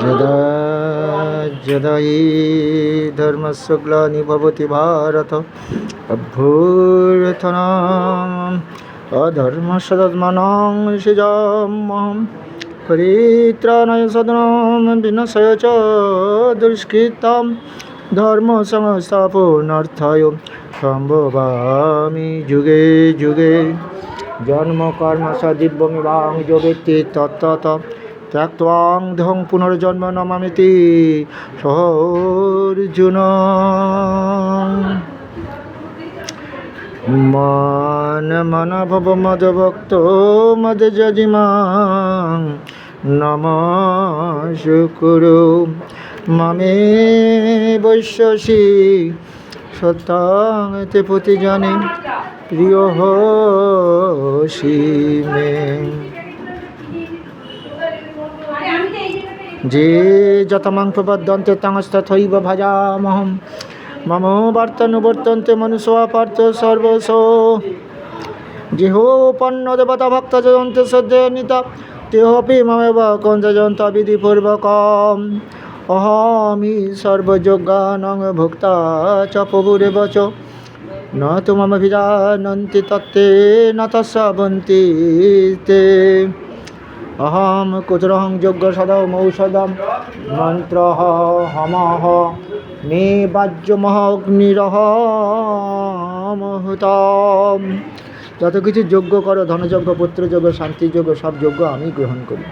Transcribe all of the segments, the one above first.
যদা যদা হি ধর্মস্য গ্লানি ভবতি ভারত অভ্যুত্থানম অধর্মস্য তদাত্মানং সৃজাম্যহম পরিত্রাণায় সাধনায় বিনাশায় চ দুষ্কৃতাম ধর্ম সংস্থাপনার্থায় সম্ভবামি যুগে যুগে। জন্ম কর্ম সদিব্যমিবাং যো ব্যক্তি তত্তত ত্যক্ত্বাং দেহং পুনর্জন্ম নমামিতি সহ অর্জুন। মান ভব মদভক্ত মদযজিমাং নমস্কুরু মামে বৈশ্যসি সত্যাং তে প্রতিজানে প্রিয় হোসি মে। যে যতমাং প্রবদ্ধন্তে তংস্তথৈব ভজামহং মম বার্তানুবর্তন্তে মনুষ্যা পার্থ সর্বশ। যেহোপন্ন দেবতা ভক্ত যন্তে সদ্যে নিতা তেহপি মমেব কঞ্জয়ন্ত বিধিপূর্বকম। অহমি সর্বযোগানং ভোক্তা চ প্রভুরেব চ ন তু মম ভিজানন্তি তত্তে ন তস্যাবন্তি তে। অহম কুচরহং যজ্ঞ সদমৌষধম মন্ত্র হমহ মে বাজ্যমহগ্নিরহমহুতম। যত কিছু যজ্ঞ করো, ধনযজ্ঞ, পুত্রযজ্ঞ, শান্তিযজ্ঞ, সব যজ্ঞ আমি গ্রহণ করি।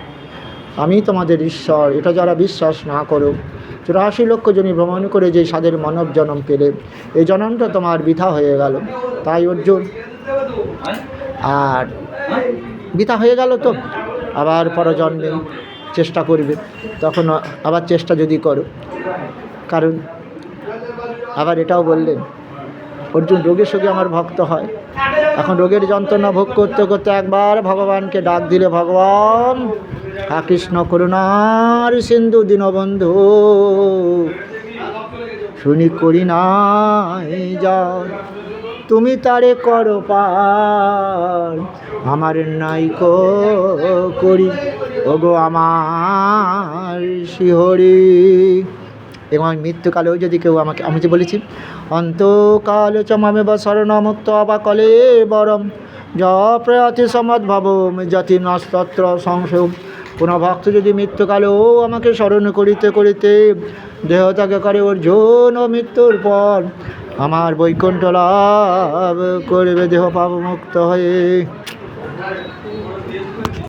আমি তোমাদের ঈশ্বর, এটা যারা বিশ্বাস না করো, 84 লক্ষ জনি ভ্রমণ করে যে সাদের মানব জন্ম পেলে, এই জন্মটা তোমার বৃথা হয়ে গেল। তাই অর্জুন, আর বৃথা হয়ে গেল তো আবার পরজন্মে চেষ্টা করবে। তখন আবার চেষ্টা যদি করো, কারণ আবার এটাও বললেন অর্জুন, রোগের সঙ্গে আমার ভক্ত হয়। এখন রোগের যন্ত্রণা ভোগ করতে করতে একবার ভগবানকে ডাক দিলে, ভগবান হা কৃষ্ণ করুণার সিন্ধু দীনবন্ধু শুনি করি নাই যা, তুমি তারে করো পার আমার নাই করি ওগো আমার শিহরি। এবং আমি মৃত্যুকালেও যদি কেউ আমাকে, আমি যে বলেছি অন্তকালে চ মামে বা শরণমুক্ত অবাকলে বরম য প্রয়াতি সমদ্ভাব জাতি নস্তত্র সংশয়। কোনো ভক্ত যদি মৃত্যুকালেও আমাকে স্মরণ করিতে করিতে দেহ ত্যাগ করে অর্জুন, ও মৃত্যুর পর আমার বৈকুণ্ঠ লাভ করবে দেহ পাপ মুক্ত হয়ে।